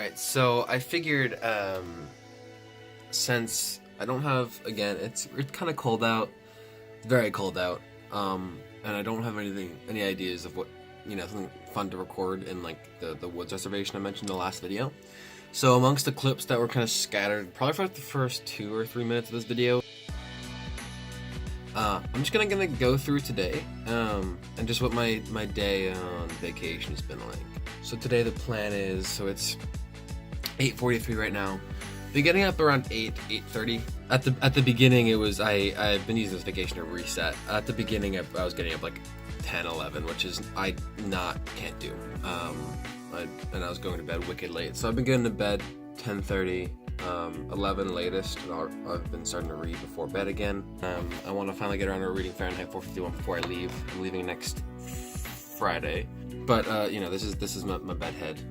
Alright, so I figured, since I don't have, again, it's kind of cold out, very cold out, and I don't have any ideas of what, something fun to record in, like, the woods reservation I mentioned in the last video. So amongst the clips that were kind of scattered, probably for like the first 2 or 3 minutes of this video, I'm just gonna go through today, and just what my day on vacation has been like. So today the plan is, so it's 8:43 right now. Been getting up around 8:30. At the beginning it was, I've been using this vacation to reset. At the beginning I was getting up like 10, 11, which is can't do. And I was going to bed wicked late. So I've been getting to bed 10:30. 11 latest, and I've been starting to read before bed again. I want to finally get around to reading Fahrenheit 451 before I leave. I'm leaving next Friday, but this is my bedhead.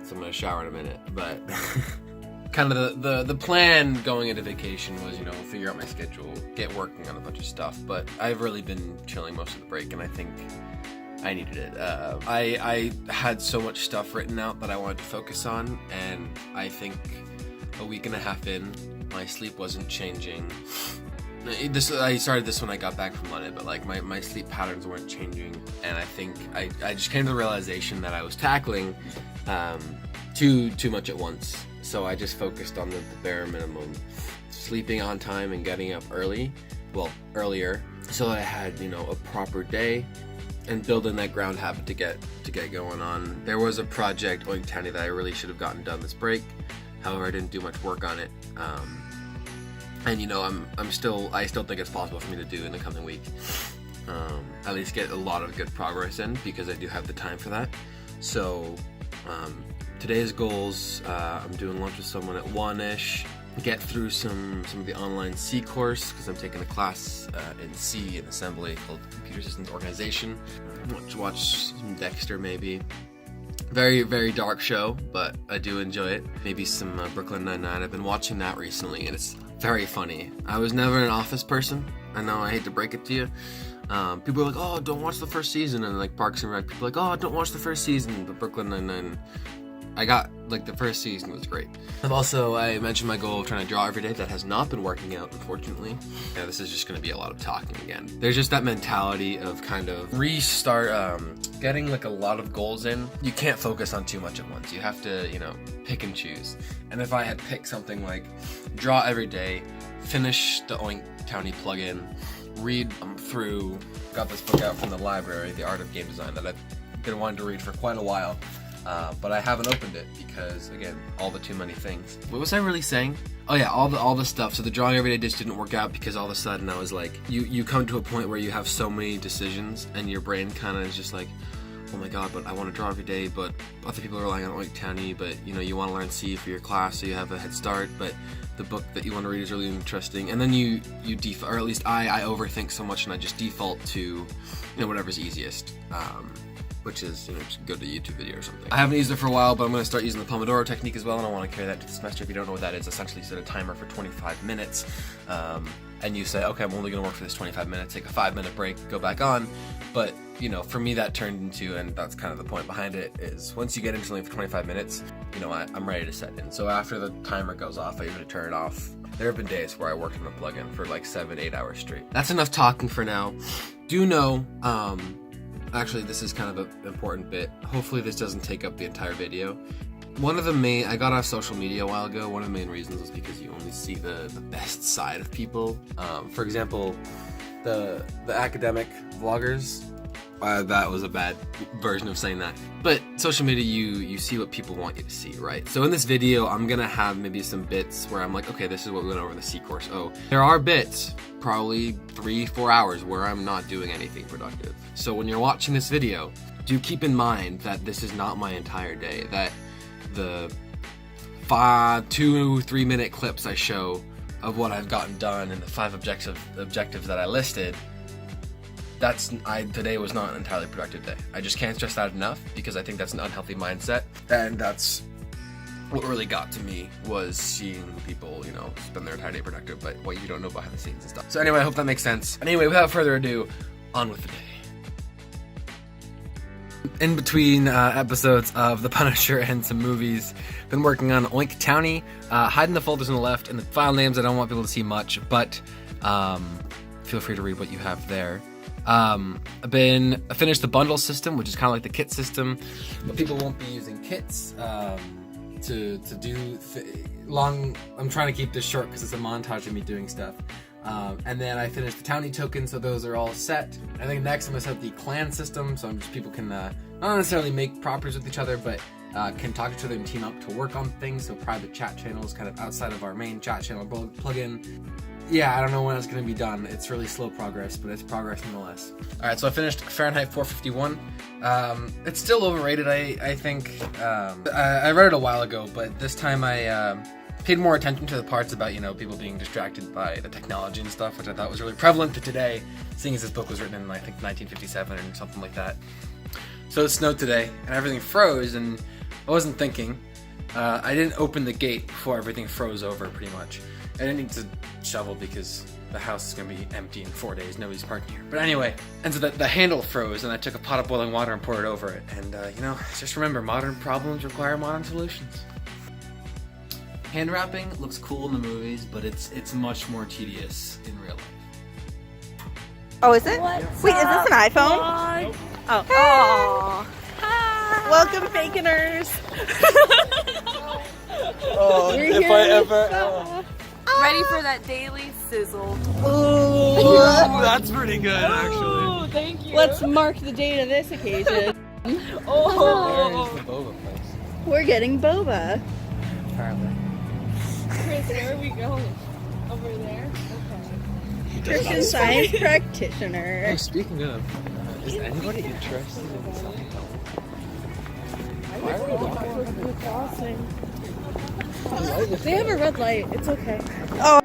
So I'm gonna shower in a minute. But kind of the plan going into vacation was, figure out my schedule, get working on a bunch of stuff. But I've really been chilling most of the break, and I think I needed it. I had so much stuff written out that I wanted to focus on, and I think a week and a half in, my sleep wasn't changing. I started this when I got back from London, but like my sleep patterns weren't changing, and I think I just came to the realization that I was tackling too much at once. So I just focused on the bare minimum, sleeping on time and getting up earlier, so I had a proper day, and building that ground habit to get going on. There was a project, Oink Townie, that I really should have gotten done this break. However, I didn't do much work on it. And I still think it's possible for me to do in the coming week. At least get a lot of good progress in, because I do have the time for that. So today's goals, I'm doing lunch with someone at 1-ish. Get through some of the online C course, because I'm taking a class in C in assembly called Computer Systems Organization. Watch some Dexter maybe. Very, very dark show, but I do enjoy it. Maybe some Brooklyn Nine-Nine. I've been watching that recently, and it's very funny. I was never an Office person. I know, I hate to break it to you. People are like, oh, don't watch the first season, and like Parks and Rec, people are like, oh, don't watch the first season, but Brooklyn Nine-Nine, I got, like, the first season was great. I mentioned my goal of trying to draw every day. That has not been working out, unfortunately. Yeah, this is just going to be a lot of talking again. There's just that mentality of kind of restart, getting like a lot of goals in. You can't focus on too much at once. You have to, pick and choose. And if I had picked something like draw every day, finish the Oink Townie plugin, read through, got this book out from the library, The Art of Game Design, that I've been wanting to read for quite a while. But I haven't opened it because, again, all the too many things. What was I really saying? Oh yeah, all the stuff. So the drawing every day just didn't work out, because all of a sudden I was like, you come to a point where you have so many decisions, and your brain kind of is just like, oh my god, but I want to draw every day, but other people are relying on Oink Townie, but you want to learn C for your class, so you have a head start, but the book that you want to read is really interesting, and then you default, or at least I overthink so much, and I just default to whatever's easiest. Which is, just go to a YouTube video or something. I haven't used it for a while, but I'm going to start using the Pomodoro technique as well, and I want to carry that to the semester. If you don't know what that is, essentially set a timer for 25 minutes, and you say, okay, I'm only going to work for this 25 minutes, take a 5-minute break, go back on. But, for me that turned into, and that's kind of the point behind it, is once you get into something for 25 minutes, I'm ready to set in. So after the timer goes off, I usually turn it off. There have been days where I worked on a plugin for like 7-8 hours straight. That's enough talking for now. Do know, actually, this is kind of an important bit. Hopefully this doesn't take up the entire video. I got off social media a while ago. One of the main reasons was because you only see the best side of people. For example, the academic vloggers. That was a bad version of saying that. But social media, you see what people want you to see, right? So in this video, I'm gonna have maybe some bits where I'm like, okay, this is what we went over the C course. Oh, there are bits, probably 3-4 hours, where I'm not doing anything productive. So when you're watching this video, do keep in mind that this is not my entire day, that the 2-3 minute clips I show of what I've gotten done and the 5 objectives that I listed, today was not an entirely productive day. I just can't stress that enough, because I think that's an unhealthy mindset, and that's what really got to me, was seeing people, spend their entire day productive, but what you don't know behind the scenes and stuff. So anyway, I hope that makes sense. Anyway, without further ado, on with the day. in between episodes of The Punisher and some movies. Been working on Oink Townie, hiding the folders on the left and the file names. I don't want people to see much, but feel free to read what you have there. I finished the bundle system, which is kind of like the kit system, but people won't be using kits to do I'm trying to keep this short because it's a montage of me doing stuff. And then I finished the Townie token, so those are all set. I think next I'm gonna set the clan system, so people can not necessarily make properties with each other, but can talk to each other and team up to work on things. So private chat channels, kind of outside of our main chat channel plugin. Yeah, I don't know when it's gonna be done. It's really slow progress, but it's progress nonetheless. All right, so I finished Fahrenheit 451. It's still overrated, I think. I read it a while ago, but this time I paid more attention to the parts about, people being distracted by the technology and stuff, which I thought was really prevalent to today, seeing as this book was written in, I think, 1957 or something like that. So it snowed today, and everything froze, and I wasn't thinking. I didn't open the gate before everything froze over, pretty much. I didn't need to shovel because the house is going to be empty in 4 days. Nobody's parking here. But anyway, and so the handle froze, and I took a pot of boiling water and poured it over it. And, just remember, modern problems require modern solutions. Hand wrapping looks cool in the movies, but it's much more tedious in real life. Oh, is it? What's Wait, is this an iPhone? Nope. Oh. Aww. Hi. Welcome, Baconers. Oh, if I ever... Ready for that daily sizzle. Ooh. That's pretty good, actually. Oh, thank you. Let's mark the date of this occasion. Oh. Where's the boba place? We're getting boba. Apparently. Chris, where are we going? Over there? Okay. Christian Science practitioner. Oh, speaking of, is anybody interested in something? They have a red light. It's okay. Oh.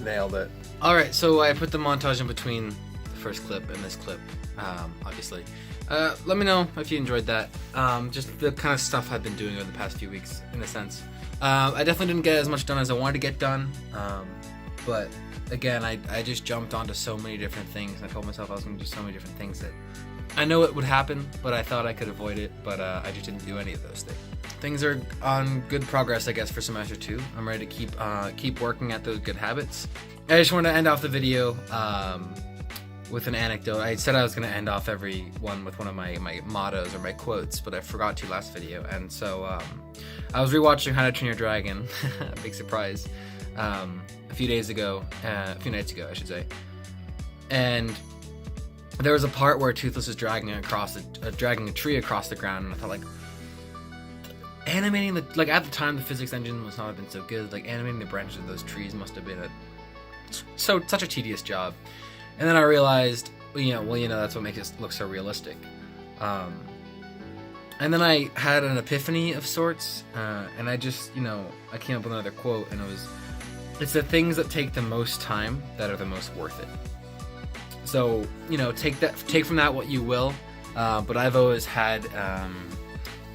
Nailed it. Alright, so I put the montage in between the first clip and this clip, obviously. Let me know if you enjoyed that. Just the kind of stuff I've been doing over the past few weeks, in a sense. I definitely didn't get as much done as I wanted to get done, but again, I just jumped onto so many different things. I told myself I was going to do so many different things that I know it would happen, but I thought I could avoid it, but I just didn't do any of those things. Things are on good progress, I guess, for semester 2. I'm ready to keep working at those good habits. I just want to end off the video with an anecdote. I said I was going to end off every one with one of my mottos or my quotes, but I forgot to last video. And so I was rewatching How to Train Your Dragon, big surprise, a few nights ago, I should say. And there was a part where Toothless is dragging a tree across the ground, and I thought, animating at the time the physics engine was not been so good. Animating the branches of those trees must have been such a tedious job. And then I realized, that's what makes it look so realistic. And then I had an epiphany of sorts, and I just, I came up with another quote, and it's the things that take the most time that are the most worth it. So, take from that what you will, but I've always had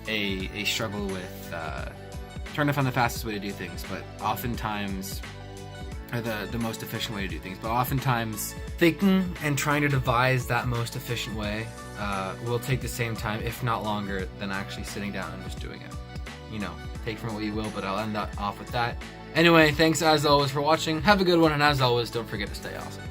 a struggle with trying to find the fastest way to do things, but oftentimes, or the most efficient way to do things, but oftentimes thinking and trying to devise that most efficient way will take the same time, if not longer, than actually sitting down and just doing it. Take from it what you will, but I'll end off with that. Anyway, thanks as always for watching. Have a good one, and as always, don't forget to stay awesome.